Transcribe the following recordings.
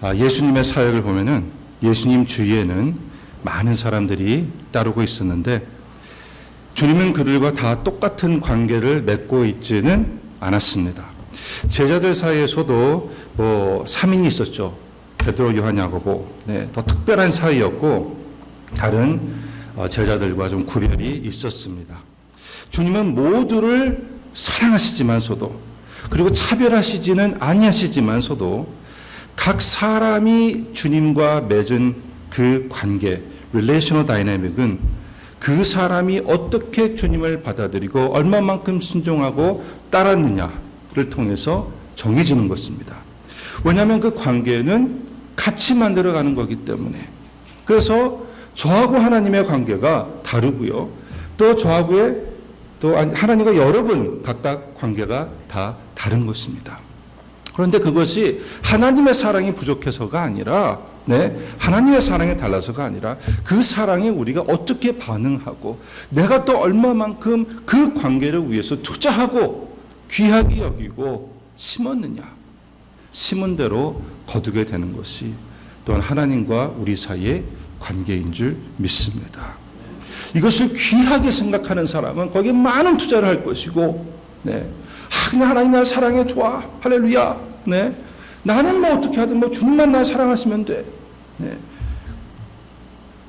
예수님의 사역을 보면은 예수님 주위에는 많은 사람들이 따르고 있었는데 주님은 그들과 다 똑같은 관계를 맺고 있지는 않았습니다. 제자들 사이에서도 3인이 있었죠. 베드로, 요한, 야고보. 더 특별한 사이였고 다른 제자들과 좀 구별이 있었습니다. 주님은 모두를 사랑하시지만서도 그리고 차별하시지는 아니하시지만서도 각 사람이 주님과 맺은 그 관계, 릴레이셔널 다이내믹은 그 사람이 어떻게 주님을 받아들이고 얼마만큼 순종하고 따랐느냐를 통해서 정해지는 것입니다. 왜냐하면 그 관계는 같이 만들어가는 거기 때문에. 그래서 저하고 하나님의 관계가 다르고요. 또 하나님과 여러분 각각 관계가 다 다른 것입니다. 그런데 그것이 하나님의 사랑이 부족해서가 아니라 하나님의 사랑이 달라서가 아니라 그 사랑에 우리가 어떻게 반응하고 내가 또 얼마만큼 그 관계를 위해서 투자하고 귀하게 여기고 심었느냐. 심은 대로 거두게 되는 것이 또한 하나님과 우리 사이의 관계인 줄 믿습니다. 이것을 귀하게 생각하는 사람은 거기에 많은 투자를 할 것이고 그냥 하나님 날 사랑해 좋아 할렐루야 나는 어떻게 하든 주님만 날 사랑하시면 돼.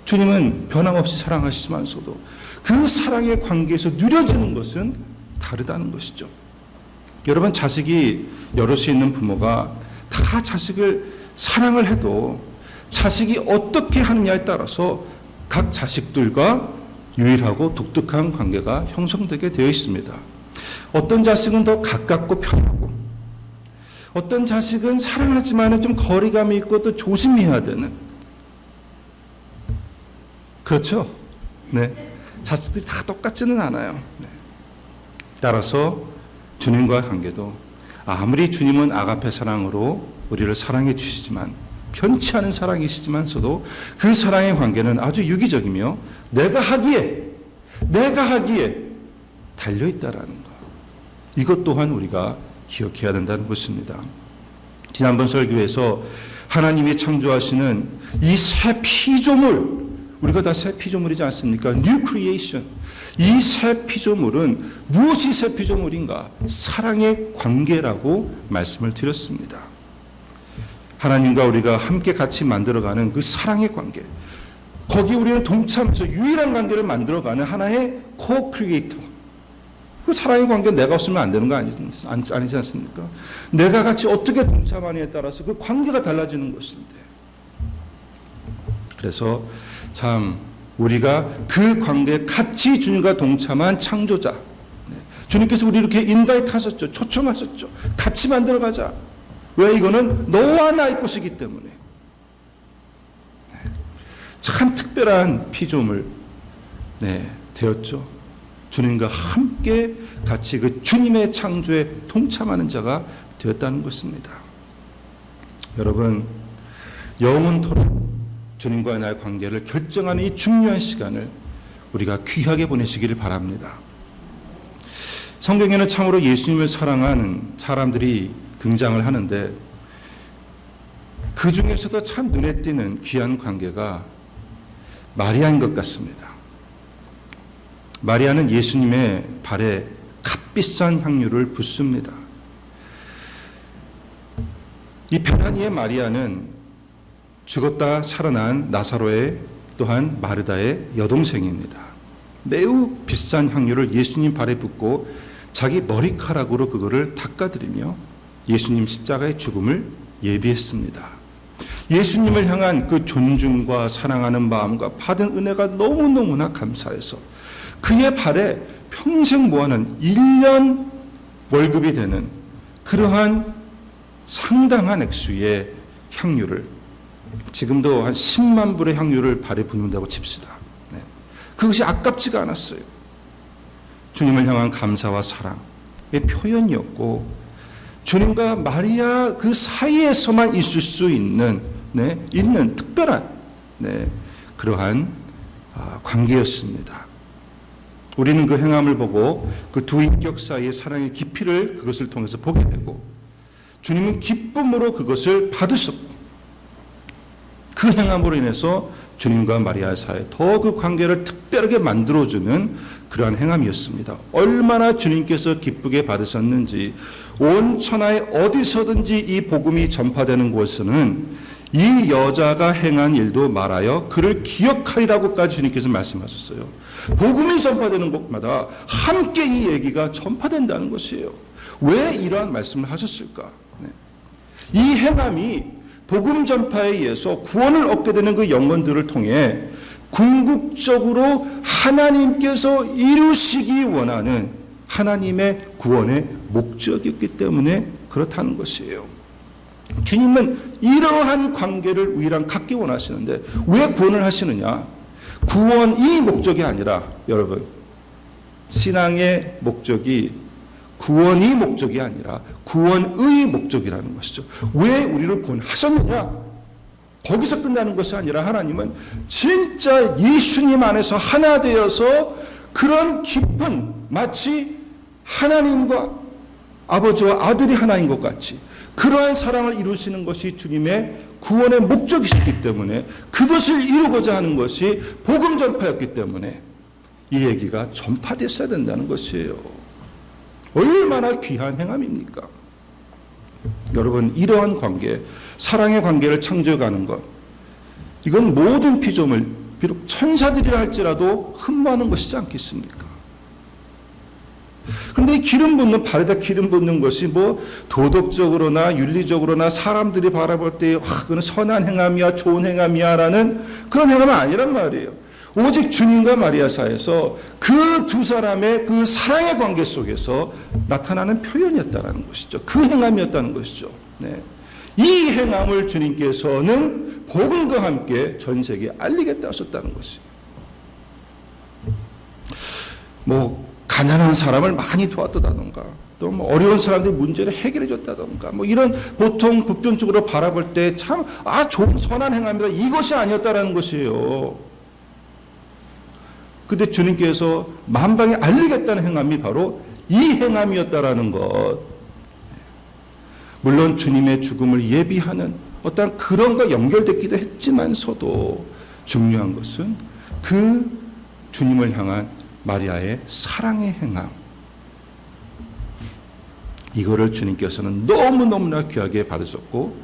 주님은 변함없이 사랑하시지만서도 그 사랑의 관계에서 누려지는 것은 다르다는 것이죠. 여러분 자식이 여럿이 있는 부모가 다 자식을 사랑을 해도 자식이 어떻게 하느냐에 따라서 각 자식들과 유일하고 독특한 관계가 형성되게 되어 있습니다. 어떤 자식은 더 가깝고 편하고 어떤 자식은 사랑하지만 좀 거리감이 있고 또 조심해야 되는 그렇죠? 자식들이 다 똑같지는 않아요. 따라서 주님과의 관계도 아무리 주님은 아가페 사랑으로 우리를 사랑해 주시지만 편치 않은 사랑이시지만서도 그 사랑의 관계는 아주 유기적이며 내가 하기에 달려있다라는 것. 이것 또한 우리가 기억해야 된다는 것입니다. 지난번 설교에서 하나님이 창조하시는 이 새 피조물, 우리가 다 새 피조물이지 않습니까? New creation. 이 새 피조물은 무엇이 새 피조물인가? 사랑의 관계라고 말씀을 드렸습니다. 하나님과 우리가 함께 같이 만들어가는 그 사랑의 관계. 거기 우리는 동참해서 유일한 관계를 만들어가는 하나의 co-creator. 그 사랑의 관계는 내가 없으면 안 되는 거 아니지 않습니까? 내가 같이 어떻게 동참하느냐에 따라서 그 관계가 달라지는 것인데. 그래서 참 우리가 그 관계에 같이 주님과 동참한 창조자. 주님께서 우리 이렇게 인바이트 하셨죠. 초청하셨죠. 같이 만들어가자. 왜? 이거는 너와 나의 것이기 때문에. 참 특별한 피조물 되었죠. 주님과 함께 같이 그 주님의 창조에 동참하는 자가 되었다는 것입니다. 여러분, 영원토록 주님과의 나의 관계를 결정하는 이 중요한 시간을 우리가 귀하게 보내시기를 바랍니다. 성경에는 참으로 예수님을 사랑하는 사람들이 등장을 하는데 그 중에서도 참 눈에 띄는 귀한 관계가 마리아인 것 같습니다. 마리아는 예수님의 발에 값비싼 향유를 붓습니다. 이 베다니의 마리아는 죽었다 살아난 나사로의 또한 마르다의 여동생입니다. 매우 비싼 향유를 예수님 발에 붓고 자기 머리카락으로 그거를 닦아드리며 예수님 십자가의 죽음을 예비했습니다. 예수님을 향한 그 존중과 사랑하는 마음과 받은 은혜가 너무너무나 감사해서 그의 발에 평생 모아놓은 1년 월급이 되는 그러한 상당한 액수의 향유를 지금도 한 10만 불의 향유를 발에 붓는다고 칩시다. 그것이 아깝지가 않았어요. 주님을 향한 감사와 사랑의 표현이었고 주님과 마리아 그 사이에서만 있을 수 있는 특별한 그러한 관계였습니다. 우리는 그 행함을 보고 그 두 인격 사이의 사랑의 깊이를 그것을 통해서 보게 되고 주님은 기쁨으로 그것을 받으셨고 그 행함으로 인해서 주님과 마리아 사이에 더 그 관계를 특별하게 만들어주는 그러한 행함이었습니다. 얼마나 주님께서 기쁘게 받으셨는지 온 천하에 어디서든지 이 복음이 전파되는 곳에서는 이 여자가 행한 일도 말하여 그를 기억하리라고까지 주님께서 말씀하셨어요. 복음이 전파되는 곳마다 함께 이 얘기가 전파된다는 것이에요. 왜 이러한 말씀을 하셨을까? 이 행함이 복음 전파에 의해서 구원을 얻게 되는 그 영혼들을 통해 궁극적으로 하나님께서 이루시기 원하는 하나님의 구원의 목적이었기 때문에 그렇다는 것이에요. 주님은 이러한 관계를 우리랑 갖기 원하시는데 왜 구원을 하시느냐? 구원이 목적이 아니라 여러분 신앙의 목적이 구원이 목적이 아니라 구원의 목적이라는 것이죠. 왜 우리를 구원하셨느냐? 거기서 끝나는 것이 아니라 하나님은 진짜 예수님 안에서 하나 되어서 그런 깊은 마치 하나님과 아버지와 아들이 하나인 것 같이 그러한 사랑을 이루시는 것이 주님의 구원의 목적이셨기 때문에 그것을 이루고자 하는 것이 복음 전파였기 때문에 이 얘기가 전파됐어야 된다는 것이에요. 얼마나 귀한 행함입니까? 여러분 이러한 관계, 사랑의 관계를 창조해가는 것 이건 모든 피조물 비록 천사들이라 할지라도 흠모하는 것이지 않겠습니까? 그런데 이 기름 붓는 발에다 기름 붓는 것이 뭐 도덕적으로나 윤리적으로나 사람들이 바라볼 때 그건 선한 행함이야 좋은 행함이야 라는 그런 행함은 아니란 말이에요. 오직 주님과 마리아 사이에서 그 두 사람의 그 사랑의 관계 속에서 나타나는 표현이었다는 것이죠. 그 행함이었다는 것이죠. 네. 이 행함을 주님께서는 복음과 함께 전 세계에 알리겠다 하셨다는 것이에요. 뭐 가난한 사람을 많이 도왔다던가 또 뭐 어려운 사람들의 문제를 해결해 줬다던가 뭐 이런 보통 보편적으로 바라볼 때 참 좋은 선한 행함이다 이것이 아니었다라는 것이에요. 근데 주님께서 만방에 알리겠다는 행함이 바로 이 행함이었다라는 것. 물론 주님의 죽음을 예비하는 어떤 그런 거 연결됐기도 했지만서도 중요한 것은 그 주님을 향한 마리아의 사랑의 행함. 이거를 주님께서는 너무너무나 귀하게 받으셨고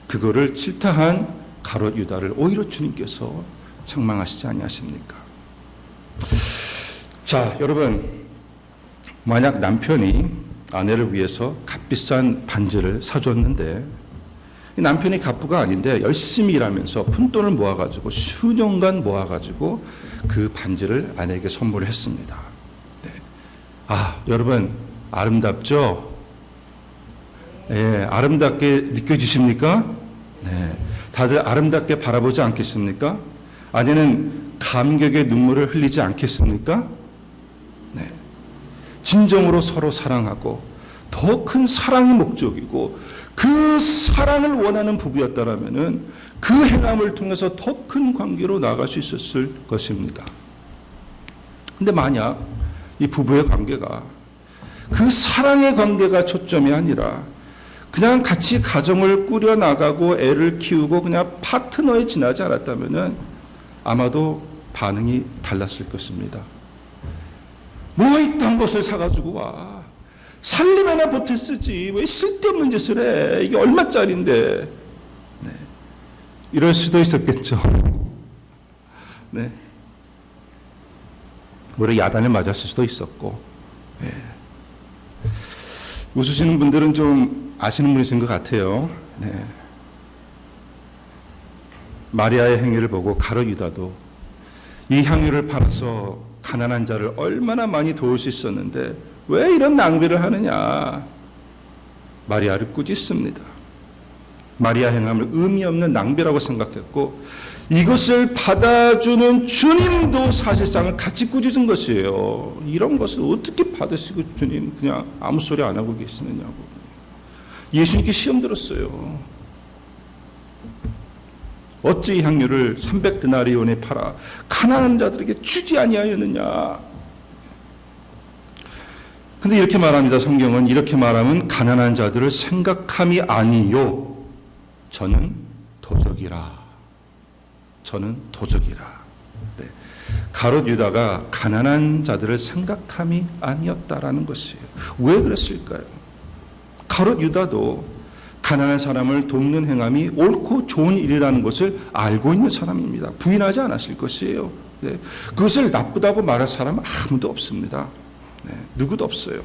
그거를 질타한 가롯 유다를 오히려 주님께서 책망하시지 아니하십니까? 자, 여러분 만약 남편이 아내를 위해서 값비싼 반지를 사줬는데 남편이 갑부가 아닌데 열심히 일하면서 푼돈을 모아가지고 수년간 모아가지고 그 반지를 아내에게 선물을 했습니다. 네. 여러분 아름답죠? 네, 아름답게 느껴지십니까? 네, 다들 아름답게 바라보지 않겠습니까? 아내는 감격의 눈물을 흘리지 않겠습니까? 네. 진정으로 서로 사랑하고 더 큰 사랑이 목적이고 그 사랑을 원하는 부부였다라면은 그 행함을 통해서 더 큰 관계로 나아갈 수 있었을 것입니다. 근데 만약 이 부부의 관계가 그 사랑의 관계가 초점이 아니라 그냥 같이 가정을 꾸려 나가고 애를 키우고 그냥 파트너에 지나지 않았다면은 아마도 반응이 달랐을 것입니다. 뭐 이딴 것을 사가지고 와. 살림에나 보태 쓰지. 왜 쓸데없는 짓을 해. 이게 얼마짜린데. 네. 이럴 수도 있었겠죠. 네. 오히려 야단을 맞았을 수도 있었고. 네. 웃으시는 분들은 좀 아시는 분이신 것 같아요. 네. 마리아의 행위를 보고 가룟 유다도 이 향유를 팔아서 가난한 자를 얼마나 많이 도울 수 있었는데 왜 이런 낭비를 하느냐. 마리아를 꾸짖습니다. 마리아 행함을 의미 없는 낭비라고 생각했고 이것을 받아주는 주님도 사실상은 같이 꾸짖은 것이에요. 이런 것을 어떻게 받으시고 주님 그냥 아무 소리 안 하고 계시느냐고. 예수님께 시험 들었어요. 어찌 이 향유를 300데나리온에 팔아 가난한 자들에게 주지 아니하였느냐. 근데 이렇게 말합니다. 성경은 이렇게 말하면 가난한 자들을 생각함이 아니요 저는 도적이라. 저는 도적이라. 네. 가롯 유다가 가난한 자들을 생각함이 아니었다라는 것이에요. 왜 그랬을까요? 가롯 유다도 가난한 사람을 돕는 행함이 옳고 좋은 일이라는 것을 알고 있는 사람입니다. 부인하지 않았을 것이에요. 네. 그것을 나쁘다고 말할 사람은 아무도 없습니다. 네. 누구도 없어요.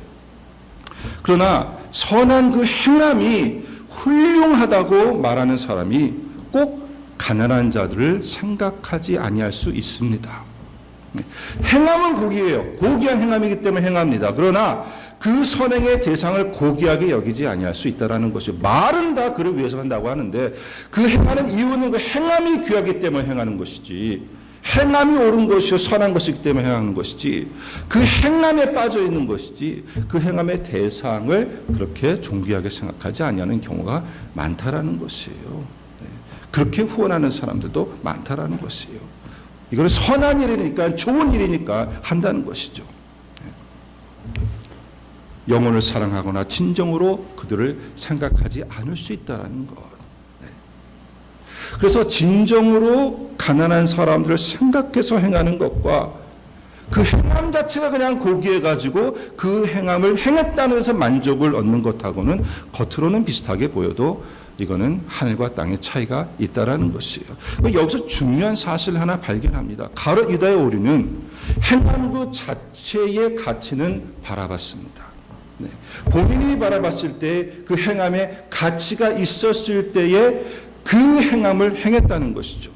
그러나 선한 그 행함이 훌륭하다고 말하는 사람이 꼭 가난한 자들을 생각하지 아니할 수 있습니다. 네. 행함은 고귀해요. 고귀한 행함이기 때문에 행합니다. 그러나 그 선행의 대상을 고귀하게 여기지 아니할 수 있다는 것이, 말은 다 그를 위해서 한다고 하는데 그 행하는 이유는 그 행함이 귀하기 때문에 행하는 것이지, 행함이 옳은 것이요 선한 것이기 때문에 행하는 것이지, 그 행함에 빠져 있는 것이지 그 행함의 대상을 그렇게 존귀하게 생각하지 아니하는 경우가 많다라는 것이에요. 네. 그렇게 후원하는 사람들도 많다라는 것이에요. 이거는 선한 일이니까, 좋은 일이니까 한다는 것이죠. 영혼을 사랑하거나 진정으로 그들을 생각하지 않을 수 있다는 것. 그래서 진정으로 가난한 사람들을 생각해서 행하는 것과 그 행함 자체가 그냥 고귀해가지고 그 행함을 행했다는 데서 만족을 얻는 것하고는 겉으로는 비슷하게 보여도 이거는 하늘과 땅의 차이가 있다라는 것이에요. 여기서 중요한 사실을 하나 발견합니다. 가롯 유다의 오류는 행함 그 자체의 가치는 바라봤습니다. 네. 본인이 바라봤을 때 그 행함에 가치가 있었을 때에 그 행함을 행했다는 것이죠.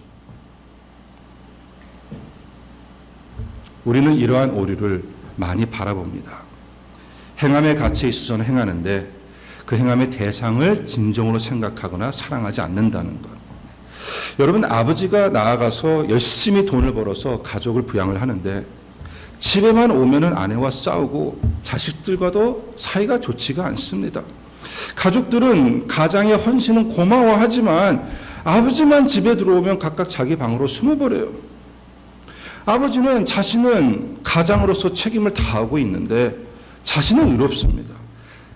우리는 이러한 오류를 많이 바라봅니다. 행함의 가치에 있어서는 행하는데 그 행함의 대상을 진정으로 생각하거나 사랑하지 않는다는 것. 여러분, 아버지가 나아가서 열심히 돈을 벌어서 가족을 부양을 하는데 집에만 오면은 아내와 싸우고 자식들과도 사이가 좋지가 않습니다. 가족들은 가장의 헌신은 고마워하지만 아버지만 집에 들어오면 각각 자기 방으로 숨어버려요. 아버지는 자신은 가장으로서 책임을 다하고 있는데 자신은 의롭습니다.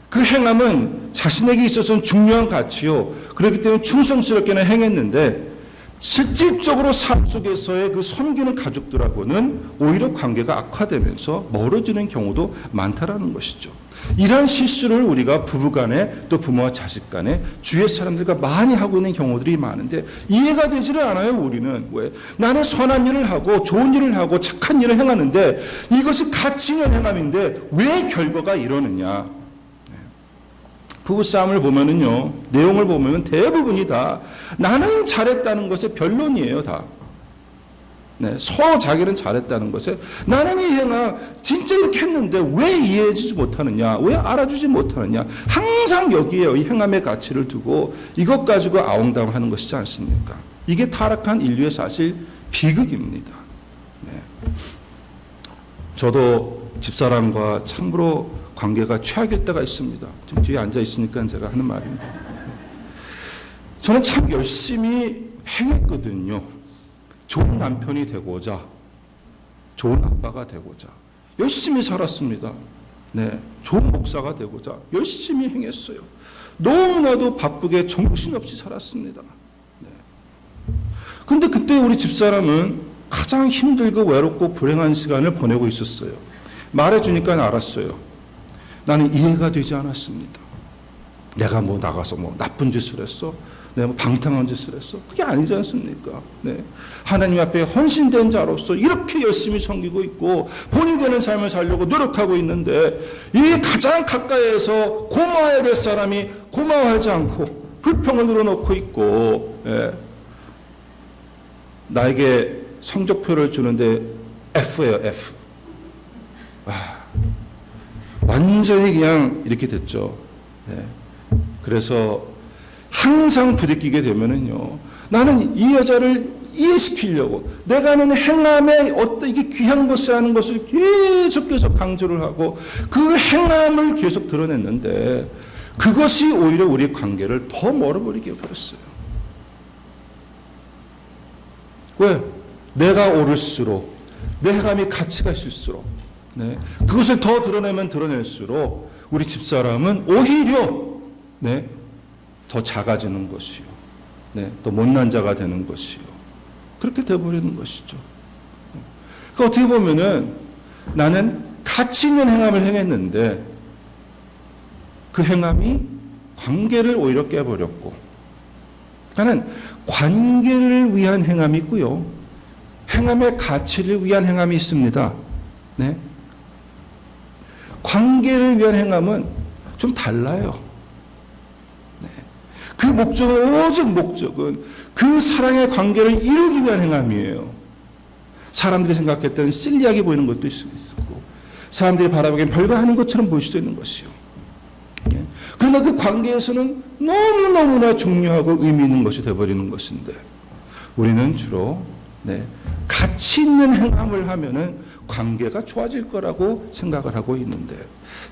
그 행함은 자신에게 있어서는 중요한 가치요. 그렇기 때문에 충성스럽게는 행했는데 실질적으로 삶 속에서의 그 섬기는 가족들하고는 오히려 관계가 악화되면서 멀어지는 경우도 많다라는 것이죠. 이러한 실수를 우리가 부부간에 또 부모와 자식간에 주위의 사람들과 많이 하고 있는 경우들이 많은데 이해가 되지를 않아요. 우리는 왜? 나는 선한 일을 하고 좋은 일을 하고 착한 일을 행하는데 이것이 가치 있는 행함인데 왜 결과가 이러느냐. 부부싸움을 보면은요, 내용을 보면 대부분이 다 나는 잘했다는 것의 변론이에요, 다. 네, 서로 자기는 잘했다는 것에 나는 이 행함 진짜 이렇게 했는데 왜 이해해주지 못하느냐, 왜 알아주지 못하느냐, 항상 여기에 이 행함의 가치를 두고 이것 가지고 아웅다웅하는 것이지 않습니까? 이게 타락한 인류의 사실 비극입니다. 네. 저도 집사람과 참으로 관계가 최악일 때가 있습니다. 지금 뒤에 앉아 있으니까 제가 하는 말입니다. 저는 참 열심히 행했거든요. 좋은 남편이 되고자, 좋은 아빠가 되고자 열심히 살았습니다. 네, 좋은 목사가 되고자 열심히 행했어요. 너무나도 바쁘게 정신없이 살았습니다. 네. 근데 그때 우리 집사람은 가장 힘들고 외롭고 불행한 시간을 보내고 있었어요. 말해주니까 알았어요. 나는 이해가 되지 않았습니다. 내가 뭐 나가서 뭐 나쁜 짓을 했어? 내가 뭐 방탕한 짓을 했어? 그게 아니지 않습니까? 네. 하나님 앞에 헌신된 자로서 이렇게 열심히 섬기고 있고 본이 되는 삶을 살려고 노력하고 있는데 이 가장 가까이에서 고마워야 될 사람이 고마워하지 않고 불평을 늘어놓고 있고, 예. 나에게 성적표를 주는데 F예요, F. 완전히 그냥 이렇게 됐죠. 네. 그래서 항상 부딪히게 되면은요, 나는 이 여자를 이해시키려고 내가 하는 행함에 어떤 이게 귀한 것이라는 것을 계속해서 강조를 하고 그 행함을 계속 드러냈는데 그것이 오히려 우리 관계를 더 멀어버리게 해버렸어요. 왜? 내가 옳을수록 내 행함이 가치가 있을수록, 네, 그것을 더 드러내면 드러낼수록 우리 집사람은 오히려, 네, 더 작아지는 것이요, 네, 더 못난 자가 되는 것이요. 그렇게 되어버리는 것이죠. 그러니까 어떻게 보면은 나는 가치 있는 행함을 행했는데 그 행함이 관계를 오히려 깨버렸고, 그러니까 관계를 위한 행함이 있고요, 행함의 가치를 위한 행함이 있습니다. 네. 관계를 위한 행함은 좀 달라요. 네. 그 목적은 그 사랑의 관계를 이루기 위한 행함이에요. 사람들이 생각할 때는 실리하게 보이는 것도 있고, 사람들이 바라보기엔 별거 아닌 것처럼 보일 수 있는 것이요. 예. 그러나 그 관계에서는 너무너무나 중요하고 의미 있는 것이 되어버리는 것인데, 우리는 주로 가치 있는 행함을 하면은 관계가 좋아질 거라고 생각을 하고 있는데,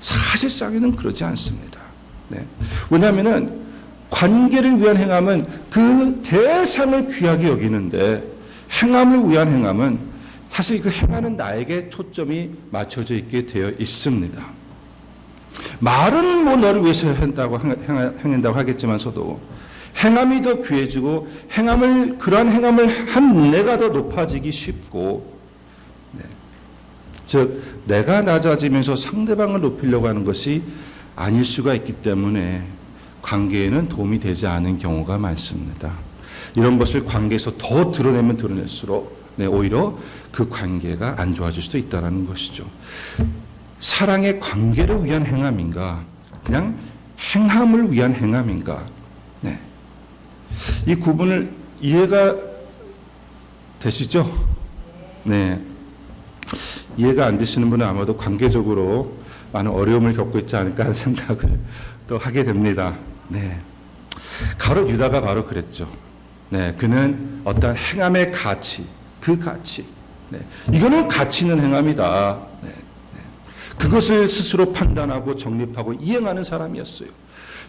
사실상에는 그러지 않습니다. 네. 왜냐하면은 관계를 위한 행함은 그 대상을 귀하게 여기는데, 행함을 위한 행함은 사실 그 행하는 나에게 초점이 맞춰져 있게 되어 있습니다. 말은 뭐 너를 위해서 행한다고 하겠지만서도 행함이 더 귀해지고 그러한 행함을 한 내가 더 높아지기 쉽고, 즉 내가 낮아지면서 상대방을 높이려고 하는 것이 아닐 수가 있기 때문에 관계에는 도움이 되지 않은 경우가 많습니다. 이런 것을 관계에서 더 드러내면 드러낼수록 오히려 그 관계가 안 좋아질 수도 있다는 것이죠. 사랑의 관계를 위한 행함인가, 그냥 행함을 위한 행함인가, 이 구분을 이해가 되시죠? 네. 이해가 안 되시는 분은 아마도 관계적으로 많은 어려움을 겪고 있지 않을까 하는 생각을 또 하게 됩니다. 네. 가롯 유다가 바로 그랬죠. 네. 그는 어떤 행함의 가치, 그 가치, 이거는 가치 있는 행함이다. 그것을 스스로 판단하고 정립하고 이행하는 사람이었어요.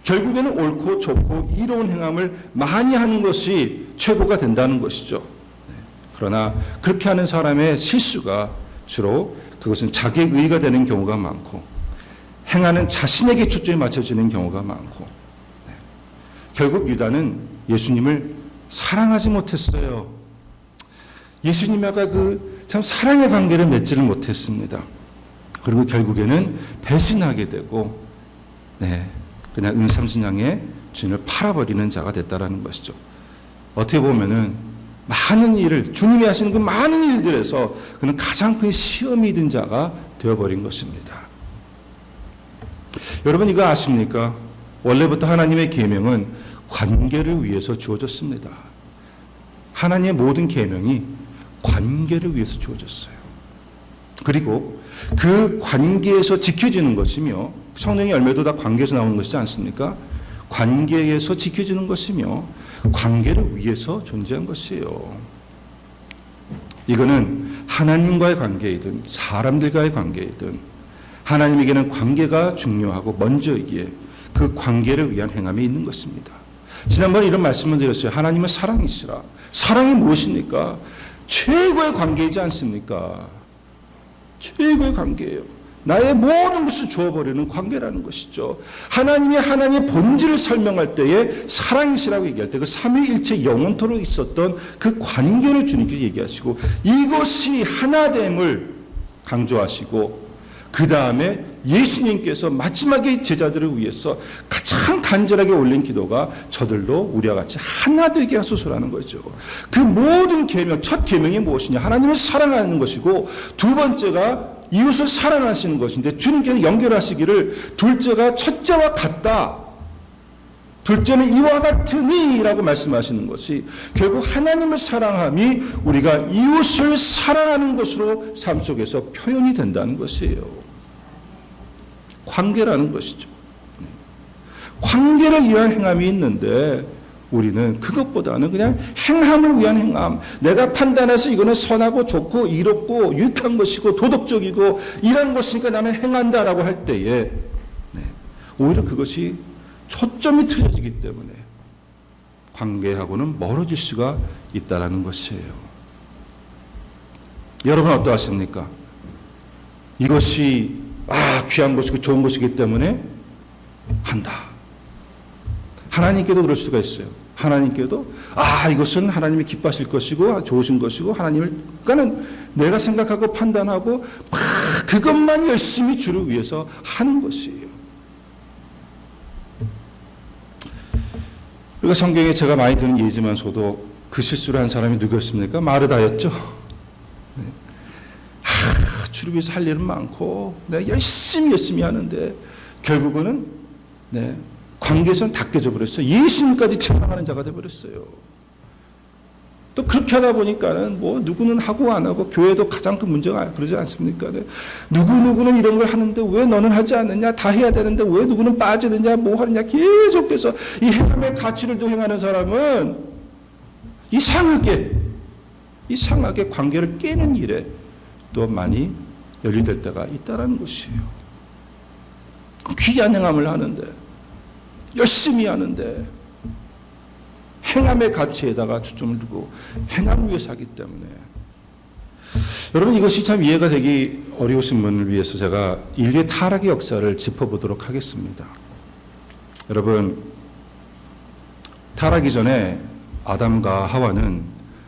결국에는 옳고 좋고 이로운 행함을 많이 하는 것이 최고가 된다는 것이죠. 그러나 그렇게 하는 사람의 실수가 주로 그것은 자기의 의의가 되는 경우가 많고, 행하는 자신에게 초점이 맞춰지는 경우가 많고, 결국 유다는 예수님을 사랑하지 못했어요. 예수님과 참 사랑의 관계를 맺지를 못했습니다. 그리고 결국에는 배신하게 되고, 그냥 은삼순양의 주인을 팔아버리는 자가 됐다라는 것이죠. 어떻게 보면은 많은 일을, 주님이 하시는 그 많은 일들에서 그는 가장 큰 시험이 든 자가 되어버린 것입니다. 여러분 이거 아십니까? 원래부터 하나님의 계명은 관계를 위해서 주어졌습니다. 하나님의 모든 계명이 관계를 위해서 주어졌어요. 그리고 그 관계에서 지켜지는 것이며, 성령의 열매도 다 관계에서 나오는 것이지 않습니까? 관계에서 지켜지는 것이며 관계를 위해서 존재한 것이에요. 이거는 하나님과의 관계이든 사람들과의 관계이든 하나님에게는 관계가 중요하고 먼저이기에 그 관계를 위한 행함이 있는 것입니다. 지난번에 이런 말씀을 드렸어요. 하나님은 사랑이시라. 사랑이 무엇입니까? 최고의 관계이지 않습니까? 최고의 관계예요. 나의 모든 것을 주어버리는 관계라는 것이죠. 하나님의 본질을 설명할 때에 사랑이시라고 얘기할 때 그 삼위일체 영원토록 있었던 그 관계를 주님께 얘기하시고, 이것이 하나됨을 강조하시고, 그 다음에 예수님께서 마지막에 제자들을 위해서 가장 간절하게 올린 기도가 저들도 우리와 같이 하나 되게 하소서라는 거죠. 그 모든 계명, 첫 계명이 무엇이냐? 하나님을 사랑하는 것이고, 두 번째가 이웃을 사랑하시는 것인데, 주님께서 연결하시기를 둘째가 첫째와 같다, 둘째는 이와 같으니 라고 말씀하시는 것이 결국 하나님을 사랑함이 우리가 이웃을 사랑하는 것으로 삶 속에서 표현이 된다는 것이에요. 관계라는 것이죠. 관계를 위한 행함이 있는데 우리는 그것보다는 그냥 행함을 위한 행함, 내가 판단해서 이거는 선하고 좋고 이롭고 유익한 것이고 도덕적이고 이런 것이니까 나는 행한다라고 할 때에 오히려 그것이 초점이 틀려지기 때문에 관계하고는 멀어질 수가 있다는 것이에요. 여러분 어떠하십니까? 이것이 귀한 것이고 좋은 것이기 때문에 한다. 하나님께도 그럴 수가 있어요. 하나님께도 이것은 하나님이 기뻐하실 것이고 좋으신 것이고 하나님을 그러니까는 내가 생각하고 판단하고 막 그것만 열심히 주를 위해서 하는 것이에요. 그리고 성경에 제가 많이 드는 예지만서도 그 실수를 한 사람이 누구였습니까? 마르다였죠. 주를 위해서 할 일은 많고 내가 열심히 하는데 결국은 관계에서는 다 깨져버렸어요. 예수님까지 책망하는 자가 되어버렸어요. 또 그렇게 하다 보니까는 뭐 누구는 하고 안 하고 교회도 가장 큰 문제가 그러지 않습니까? 누구는 이런 걸 하는데 왜 너는 하지 않느냐? 다 해야 되는데 왜 누구는 빠지느냐? 뭐 하느냐? 계속해서 이 행함의 가치를 또 행하는 사람은 이상하게 관계를 깨는 일에 또 많이 연루될 때가 있다라는 것이에요. 귀한 행함을 하는데 열심히 하는데 행함의 가치에다가 초점을 두고 행함 위해서 하기 때문에 여러분 이것이 참 이해가 되기 어려우신 분을 위해서 제가 인류의 타락의 역사를 짚어보도록 하겠습니다. 여러분 타락이 전에 아담과 하와는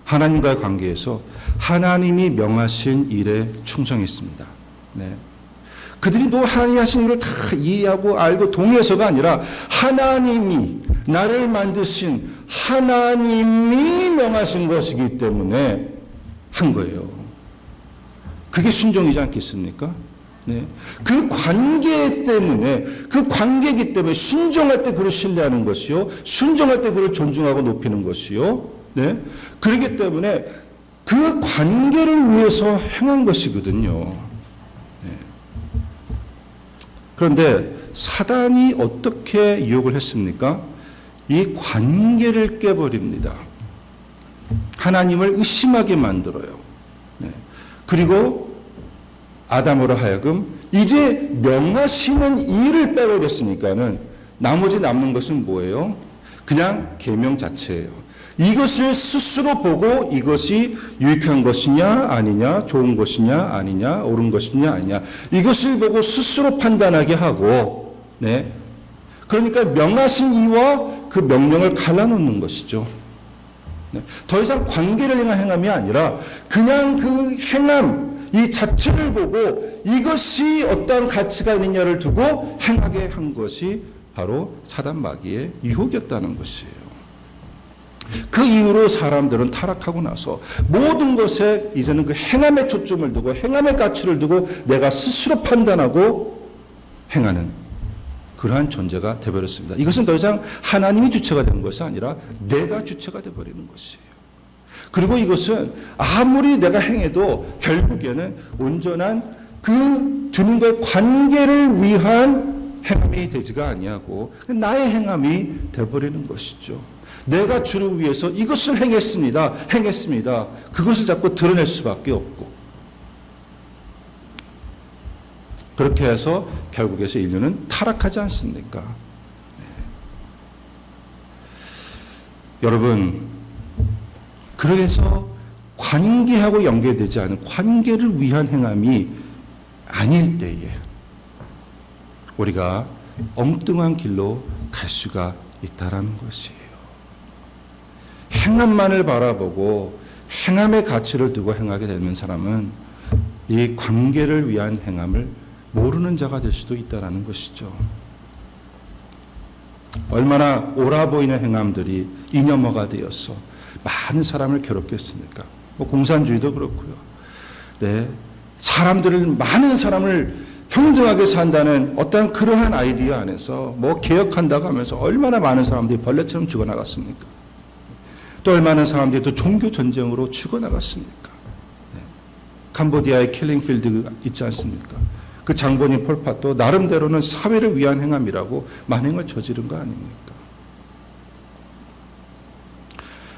하나님과의 관계에서 하나님이 명하신 일에 충성했습니다. 그들이 또 하나님이 하신 일을 다 이해하고 알고 동의해서가 아니라 하나님이 나를 만드신 하나님이 명하신 것이기 때문에 한 거예요. 그게 순종이지 않겠습니까? 그 관계 때문에 그 관계이기 때문에 순종할 때 그를 신뢰하는 것이요, 순종할 때 그를 존중하고 높이는 것이요. 그렇기 때문에 그 관계를 위해서 행한 것이거든요. 그런데 사단이 어떻게 유혹을 했습니까? 이 관계를 깨버립니다. 하나님을 의심하게 만들어요. 그리고 아담으로 하여금 이제 명하시는 일을 빼버렸으니까는 나머지 남는 것은 뭐예요? 그냥 계명 자체예요. 이것을 스스로 보고 이것이 유익한 것이냐 아니냐, 좋은 것이냐 아니냐, 옳은 것이냐 아니냐, 이것을 보고 스스로 판단하게 하고, 그러니까 명하신 이와 그 명령을 갈라놓는 것이죠. 더 이상 관계를 향한 행함이 아니라 그냥 그 행함 이 자체를 보고 이것이 어떤 가치가 있느냐를 두고 행하게 한 것이 바로 사단 마귀의 유혹이었다는 것이에요. 그 이후로 사람들은 타락하고 나서 모든 것에 이제는 그 행함에 초점을 두고 행함의 가치를 두고 내가 스스로 판단하고 행하는 그러한 존재가 되어버렸습니다. 이것은 더 이상 하나님이 주체가 되는 것이 아니라 내가 주체가 되어버리는 것이에요. 그리고 이것은 아무리 내가 행해도 결국에는 온전한 그 주님과의 관계를 위한 행함이 되지가 아니하고 나의 행함이 되어버리는 것이죠. 내가 주를 위해서 이것을 행했습니다. 그것을 자꾸 드러낼 수밖에 없고 그렇게 해서 결국에서 인류는 타락하지 않습니까? 여러분 그래서 관계하고 연결되지 않은 관계를 위한 행함이 아닐 때에 우리가 엉뚱한 길로 갈 수가 있다라는 것이에요. 행함만을 바라보고 행함의 가치를 두고 행하게 되는 사람은 이 관계를 위한 행함을 모르는 자가 될 수도 있다는 것이죠. 얼마나 옳아 보이는 행함들이 이념화가 되어서 많은 사람을 괴롭겠습니까? 공산주의도 그렇고요. 많은 사람을 평등하게 산다는 어떤 그러한 아이디어 안에서 개혁한다고 하면서 얼마나 많은 사람들이 벌레처럼 죽어나갔습니까? 또 얼마나 사람들이 또 종교 전쟁으로 죽어나갔습니까? 캄보디아의 킬링필드 있지 않습니까? 그 장본인 폴팟도 나름대로는 사회를 위한 행함이라고 만행을 저지른 거 아닙니까?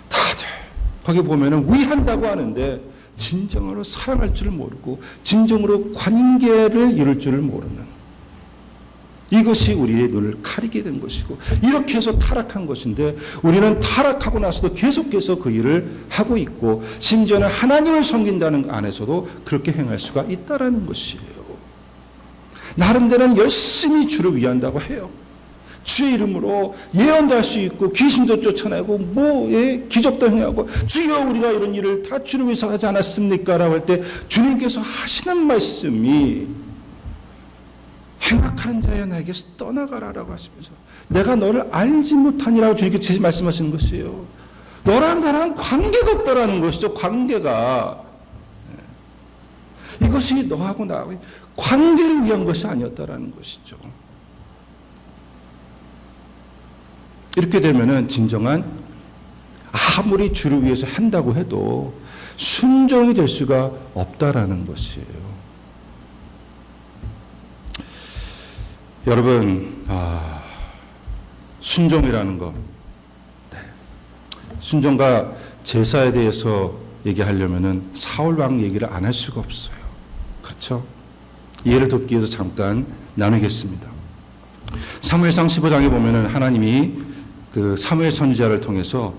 다들 거기 보면은 위한다고 하는데 진정으로 사랑할 줄을 모르고 진정으로 관계를 이룰 줄을 모르는 이것이 우리의 눈을 가리게 된 것이고 이렇게 해서 타락한 것인데 우리는 타락하고 나서도 계속해서 그 일을 하고 있고 심지어는 하나님을 섬긴다는 안에서도 그렇게 행할 수가 있다라는 것이에요. 나름대로는 열심히 주를 위한다고 해요. 주의 이름으로 예언도 할 수 있고 귀신도 쫓아내고 기적도 행하고 주여 우리가 이런 일을 다 주를 위해서 하지 않았습니까? 라고 할 때 주님께서 하시는 말씀이 행악하는 자여 나에게서 떠나가라라고 하시면서 내가 너를 알지 못하니라고 주님께서 말씀하시는 것이에요. 너랑 나랑 관계가 없다라는 것이죠. 관계가. 이것이 너하고 나하고 관계를 위한 것이 아니었다라는 것이죠. 이렇게 되면은 진정한 아무리 주를 위해서 한다고 해도 순종이 될 수가 없다라는 것이에요. 여러분, 순종이라는 것, 순종과 제사에 대해서 얘기하려면은 사울 왕 얘기를 안 할 수가 없어요. 그렇죠? 이해를 돕기 위해서 잠깐 나누겠습니다. 사무엘상 15장에 보면은 하나님이 그 사무엘 선지자를 통해서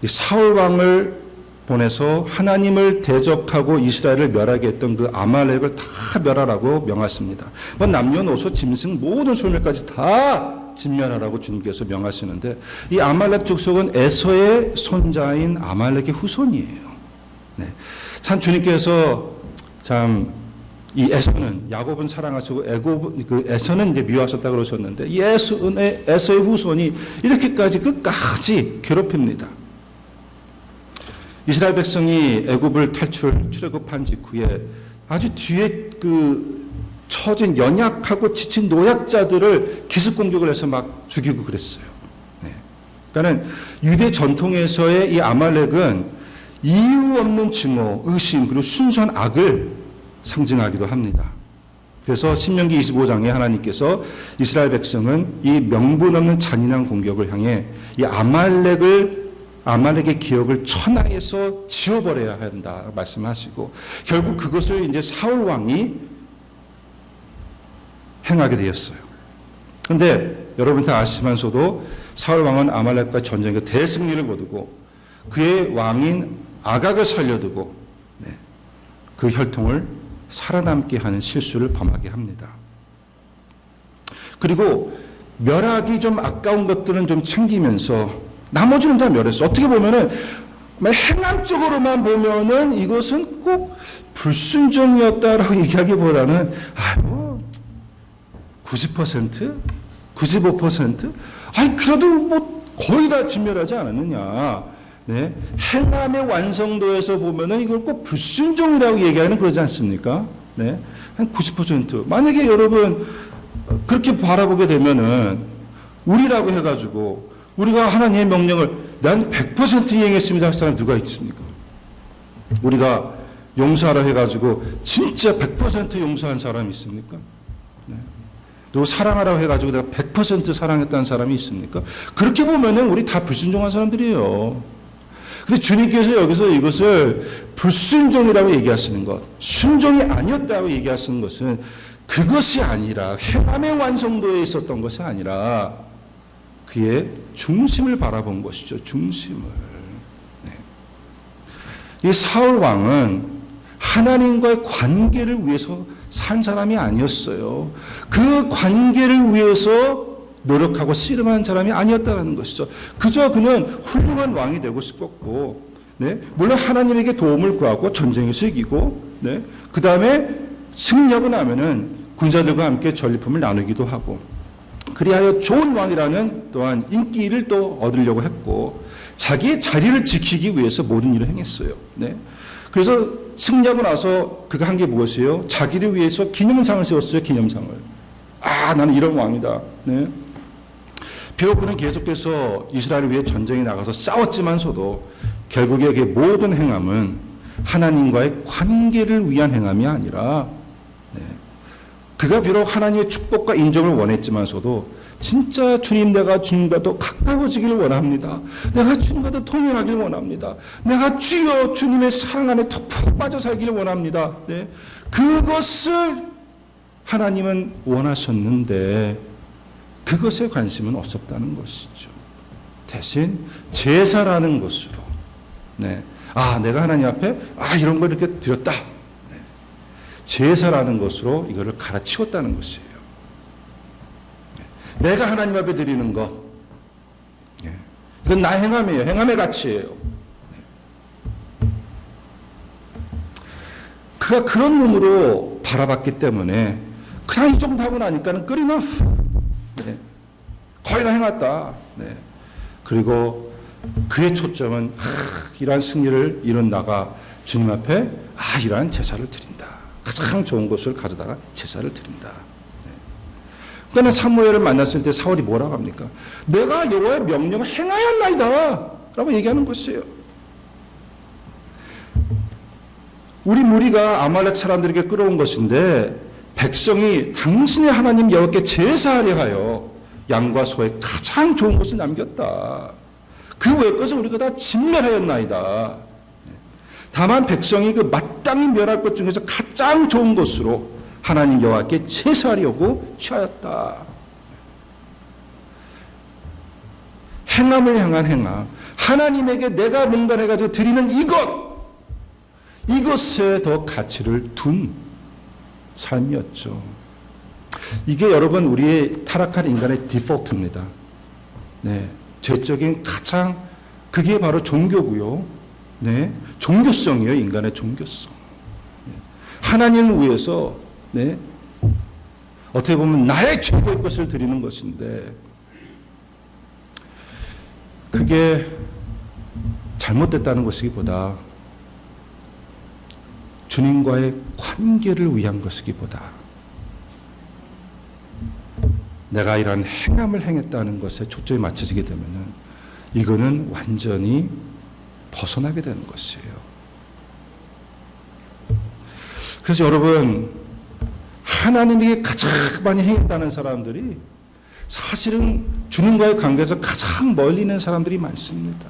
이 사울 왕을 보내서 하나님을 대적하고 이스라엘을 멸하게 했던 그 아말렉을 다 멸하라고 명하십니다. 남녀노소 짐승 모든 소멸까지 다 진멸하라고 주님께서 명하시는데 이 아말렉 족속은 에서의 손자인 아말렉의 후손이에요. 네. 참 주님께서 참 이 에서는 야곱은 사랑하시고 에서는 이제 미워하셨다 그러셨는데 이 에서의 후손이 이렇게까지 끝까지 괴롭힙니다. 이스라엘 백성이 애굽을 출애굽한 직후에 아주 뒤에 처진 연약하고 지친 노약자들을 기습 공격을 해서 막 죽이고 그랬어요. 네. 그러니까는 유대 전통에서의 이 아말렉은 이유 없는 증오, 의심 그리고 순수한 악을 상징하기도 합니다. 그래서 신명기 25장에 하나님께서 이스라엘 백성은 이 명분 없는 잔인한 공격을 향해 이 아말렉의 기억을 천하에서 지워버려야 한다 말씀하시고 결국 그것을 이제 사울 왕이 행하게 되었어요. 그런데 여러분 다 아시면서도 사울 왕은 아말렉과 전쟁에 대승리를 거두고 그의 왕인 아각을 살려두고 그 혈통을 살아남게 하는 실수를 범하게 합니다. 그리고 멸하기 좀 아까운 것들은 좀 챙기면서 나머지는 다 멸했어. 어떻게 보면은 행함적으로만 보면은 이것은 꼭 불순종이었다라고 얘기하기보다는 90%? 95%? 그래도 거의 다 진멸하지 않았느냐. 네. 행함의 완성도에서 보면은 이걸 꼭 불순종이라고 얘기하는 그러지 않습니까? 네. 한 90%. 만약에 여러분 그렇게 바라보게 되면은 우리라고 해가지고 우리가 하나님의 명령을 난 100% 이행했습니다 할 사람 누가 있습니까? 우리가 용서하라 해가지고 진짜 100% 용서한 사람이 있습니까? 네. 누구 사랑하라고 해가지고 내가 100% 사랑했다는 사람이 있습니까? 그렇게 보면은 우리 다 불순종한 사람들이에요. 근데 주님께서 여기서 이것을 불순종이라고 얘기하시는 것, 순종이 아니었다고 얘기하시는 것은 그것이 아니라 행함의 완성도에 있었던 것이 아니라 그의 중심을 바라본 것이죠. 중심을. 네. 이 사울 왕은 하나님과의 관계를 위해서 산 사람이 아니었어요. 그 관계를 위해서 노력하고 씨름한 사람이 아니었다는 것이죠. 그저 그는 훌륭한 왕이 되고 싶었고, 네? 물론 하나님에게 도움을 구하고 전쟁에서 이기고, 네? 그 다음에 승리하고 나면은 군사들과 함께 전리품을 나누기도 하고, 그리하여 좋은 왕이라는 또한 인기를 또 얻으려고 했고, 자기의 자리를 지키기 위해서 모든 일을 행했어요. 네? 그래서 승리하고 나서 그가 한 게 무엇이에요? 자기를 위해서 기념상을 세웠어요. 기념상을. 나는 이런 왕이다. 네? 비록 그는 계속해서 이스라엘을 위해 전쟁에 나가서 싸웠지만서도 결국에 그의 모든 행함은 하나님과의 관계를 위한 행함이 아니라 그가 비록 하나님의 축복과 인정을 원했지만서도 진짜 주님 내가 주님과 더 가까워지기를 원합니다. 내가 주님과 더 동행하기를 원합니다. 내가 주여 주님의 사랑 안에 더 푹 빠져 살기를 원합니다. 네. 그것을 하나님은 원하셨는데 그것에 관심은 없었다는 것이죠. 대신 제사라는 것으로 내가 하나님 앞에 이런 걸 이렇게 드렸다. 제사라는 것으로 이거를 갈아치웠다는 것이에요. 내가 하나님 앞에 드리는 것. 예. 이건 나의 행함이에요. 행함의 가치예요. 그가 그런 눈으로 바라봤기 때문에 그냥 이 정도 하고 나니까는 good enough. 네. 거의 다 해놨다. 네. 그리고 그의 초점은 이러한 승리를 이룬 나가 주님 앞에 이러한 제사를 드린다. 가장 좋은 것을 가져다가 제사를 드린다. 네. 그러니까 사무엘을 만났을 때 사울이 뭐라고 합니까? 내가 여호와의 명령을 행하였나이다 라고 얘기하는 것이에요. 우리 무리가 아말렉 사람들에게 끌어온 것인데 백성이 당신의 하나님 여호와께 제사하려 하여 양과 소의 가장 좋은 것을 남겼다. 그 외의 것은 우리가 다 진멸하였나이다. 다만 백성이 그 마땅히 멸할 것 중에서 가장 좋은 것으로 하나님 여호와께 제사하려고 취하였다. 행함을 향한 행함. 하나님에게 내가 뭔가를 해가지고 드리는 이것에 더 가치를 둔 삶이었죠. 이게 여러분 우리의 타락한 인간의 디폴트입니다. 네, 죄적인 가장 그게 바로 종교고요. 네, 종교성이에요. 인간의 종교성. 네, 하나님을 위해서 네, 어떻게 보면 나의 최고의 것을 드리는 것인데 그게 잘못됐다는 것이기보다 주님과의 관계를 위한 것이기보다 내가 이런 행함을 행했다는 것에 초점이 맞춰지게 되면 이거는 완전히 벗어나게 되는 것이에요. 그래서 여러분 하나님에게 가장 많이 행했다는 사람들이 사실은 주님과의 관계에서 가장 멀리 있는 사람들이 많습니다.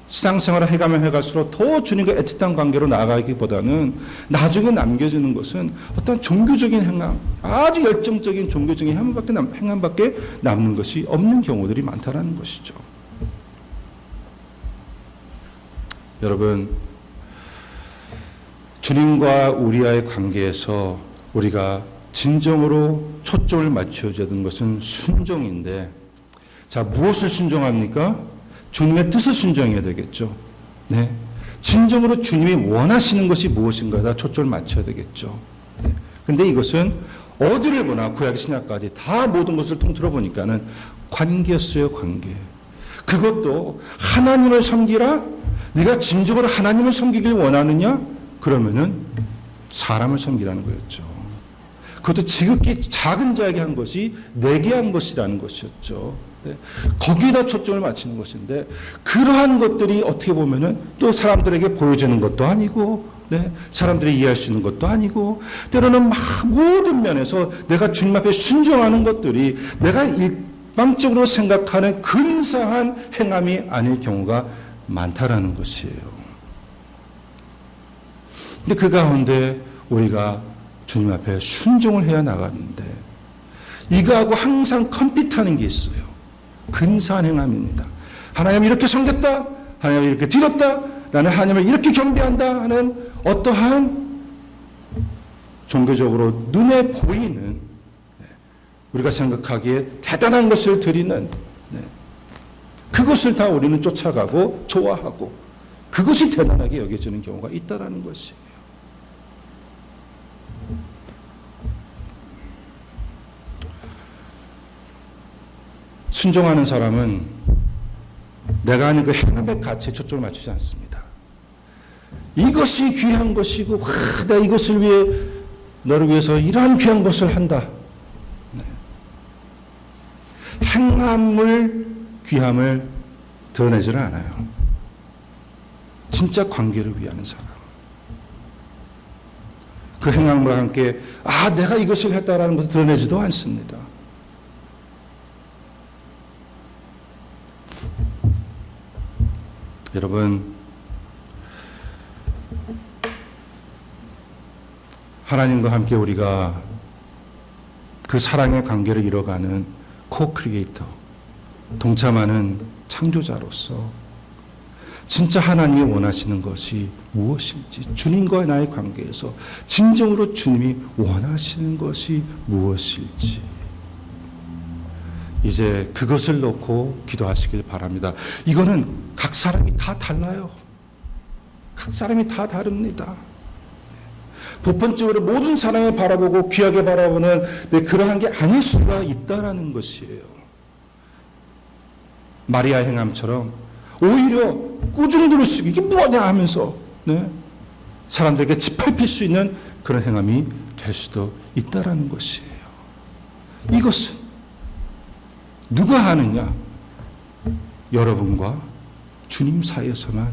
신앙생활을 해가면 해갈수록 더 주님과 애틋한 관계로 나아가기보다는 나중에 남겨지는 것은 어떤 종교적인 행함, 아주 열정적인 종교적인 행함밖에 남는 것이 없는 경우들이 많다는 것이죠. 여러분, 주님과 우리와의 관계에서 우리가 진정으로 초점을 맞춰줘야 되는 것은 순종인데, 자, 무엇을 순종합니까? 주님의 뜻을 순종해야 되겠죠. 네. 진정으로 주님이 원하시는 것이 무엇인가에 초점을 맞춰야 되겠죠. 네. 근데 이것은 어디를 보나 구약 신약까지 다 모든 것을 통틀어 보니까는 관계였어요, 관계. 그것도 하나님을 섬기라? 네가 진정으로 하나님을 섬기길 원하느냐? 그러면은 사람을 섬기라는 거였죠. 그것도 지극히 작은 자에게 한 것이 내게 한 것이라는 것이었죠. 네. 거기다 초점을 맞추는 것인데 그러한 것들이 어떻게 보면은 또 사람들에게 보여주는 것도 아니고 네. 사람들이 이해할 수 있는 것도 아니고 때로는 막 모든 면에서 내가 주님 앞에 순종하는 것들이 내가 일방적으로 생각하는 근사한 행함이 아닐 경우가 많다라는 것이에요. 근데 그 가운데 우리가 주님 앞에 순종을 해야 나가는데 이거하고 항상 컴핏하는 게 있어요. 근사한 행함입니다. 하나님 이렇게 섬겼다. 하나님 이렇게 드렸다. 나는 하나님을 이렇게 경배한다 하는 어떠한 종교적으로 눈에 보이는 우리가 생각하기에 대단한 것을 드리는 그것을 다 우리는 쫓아가고 좋아하고 그것이 대단하게 여겨지는 경우가 있다라는 것이에요. 순종하는 사람은 내가 하는 그 행함의 가치에 초점을 맞추지 않습니다. 이것이 귀한 것이고 내가 이것을 위해 너를 위해서 이러한 귀한 것을 한다. 네. 행함을 귀함을 드러내지는 않아요. 진짜 관계를 위하는 사람. 그 행함과 함께 내가 이것을 했다라는 것을 드러내지도 않습니다. 여러분, 하나님과 함께 우리가 그 사랑의 관계를 이뤄가는 코-크리에이터, 동참하는 창조자로서 진짜 하나님이 원하시는 것이 무엇인지, 주님과 나의 관계에서 진정으로 주님이 원하시는 것이 무엇일지 이제 그것을 놓고 기도하시길 바랍니다. 이거는 각 사람이 다 달라요. 각 사람이 다 다릅니다. 보편적으로 모든 사람을 바라보고 귀하게 바라보는 그러한 게 아닐 수가 있다라는 것이에요. 마리아 행함처럼 오히려 꾸중들을 쓰고 이게 뭐냐 하면서 사람들에게 짓밟힐 수 있는 그런 행함이 될 수도 있다라는 것이에요. 이것은 누가 하느냐? 여러분과 주님 사이에서만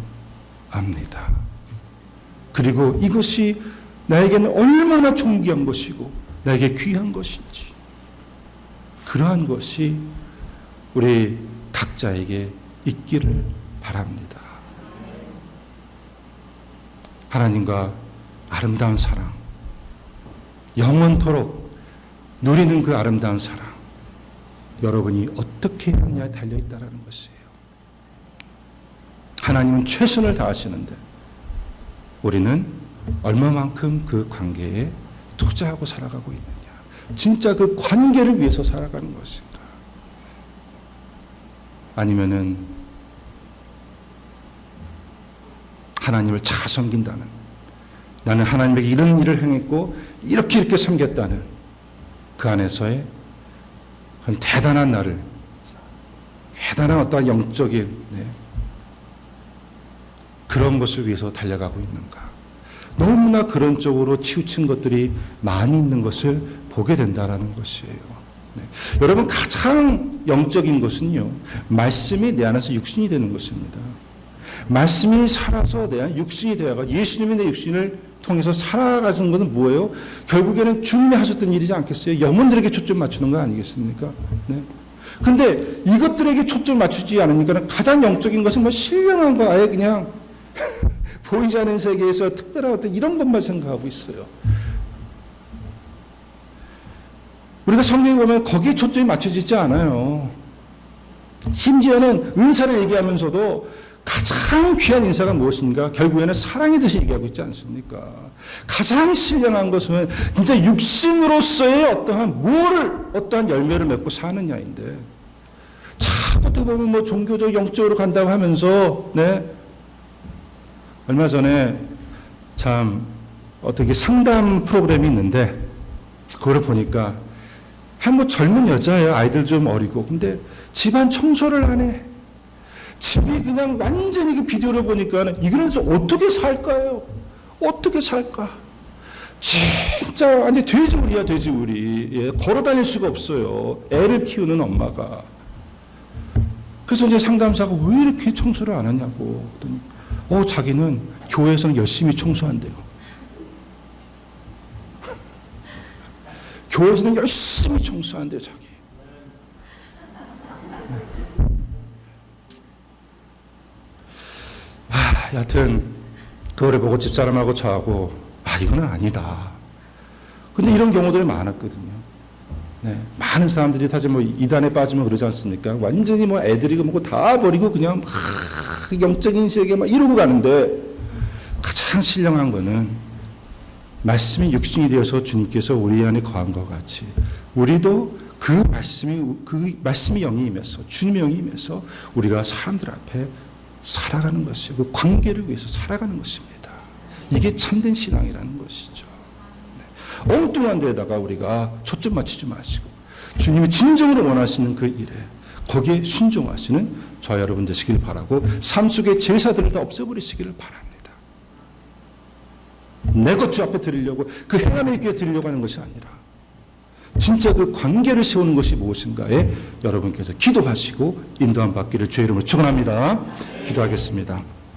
압니다. 그리고 이것이 나에게는 얼마나 존귀한 것이고 나에게 귀한 것인지 그러한 것이 우리 각자에게 있기를 바랍니다. 하나님과 아름다운 사랑, 영원토록 누리는 그 아름다운 사랑, 여러분이 어떻게 하느냐에 달려있다는 것이에요. 하나님은 최선을 다하시는데 우리는 얼마만큼 그 관계에 투자하고 살아가고 있느냐. 진짜 그 관계를 위해서 살아가는 것인가. 아니면은 하나님을 잘 섬긴다는, 나는 하나님에게 이런 일을 행했고 이렇게 섬겼다는 그 안에서의 그런 대단한 나를, 대단한 어떤 영적인 그런 것을 위해서 달려가고 있는가. 너무나 그런 쪽으로 치우친 것들이 많이 있는 것을 보게 된다는 것이에요. 여러분, 가장 영적인 것은요, 말씀이 내 안에서 육신이 되는 것입니다. 말씀이 살아서 내 안 육신이 되어가 예수님이 내 육신을 통해서 살아가는 것은 뭐예요? 결국에는 주님이 하셨던 일이지 않겠어요? 영혼들에게 초점 맞추는 거 아니겠습니까? 근데 이것들에게 초점 맞추지 않으니까 가장 영적인 것은 뭐 신령한 거 아예 그냥 보이지 않는 세계에서 특별한 어떤 이런 것만 생각하고 있어요. 우리가 성경에 보면 거기에 초점이 맞춰지지 않아요. 심지어는 은사를 얘기하면서도 가장 귀한 인사가 무엇인가? 결국에는 사랑에 대해서 얘기하고 있지 않습니까? 가장 신령한 것은 진짜 육신으로서의 어떠한 열매를 맺고 사느냐인데, 자꾸 또 보면 뭐 종교적 영적으로 간다고 하면서, 얼마 전에 참 어떻게 상담 프로그램이 있는데, 그거를 보니까 한 젊은 여자예요. 아이들 좀 어리고. 근데 집안 청소를 안 해. 집이 그냥 완전히 그 비디오를 보니까 이거는 어떻게 살까요? 어떻게 살까? 진짜 완전 돼지우리야, 돼지우리. 걸어 다닐 수가 없어요. 애를 키우는 엄마가. 그래서 이제 상담사가 왜 이렇게 청소를 안 하냐고. 그랬더니, 자기는 교회에서는 열심히 청소한대요. 교회에서는 열심히 청소한대요, 자기. 여하튼 그거를 보고 집사람하고 저하고 이거는 아니다. 근데 이런 경우들이 많았거든요. 많은 사람들이 다시 뭐 이단에 빠지면 그러지 않습니까? 완전히 뭐 애들이고 뭐고 다 버리고 그냥 막 영적인 세계 막 이러고 가는데, 가장 신령한 거는 말씀이 육신이 되어서 주님께서 우리 안에 거한 것 같이 우리도 그 말씀이 영이 임해서, 주님의 영이 임해서 우리가 사람들 앞에 살아가는 것이요. 그 관계를 위해서 살아가는 것입니다. 이게 참된 신앙이라는 것이죠. 엉뚱한 데다가 우리가 초점 맞추지 마시고 주님이 진정으로 원하시는 그 일에 거기에 순종하시는 저와 여러분 되시길 바라고, 삶 속의 제사들을 다 없애버리시기를 바랍니다. 내 것 주 앞에 드리려고, 그 행함에 있게 드리려고 하는 것이 아니라 진짜 그 관계를 세우는 것이 무엇인가에 여러분께서 기도하시고 인도함 받기를 주의 이름으로 축원합니다. 기도하겠습니다.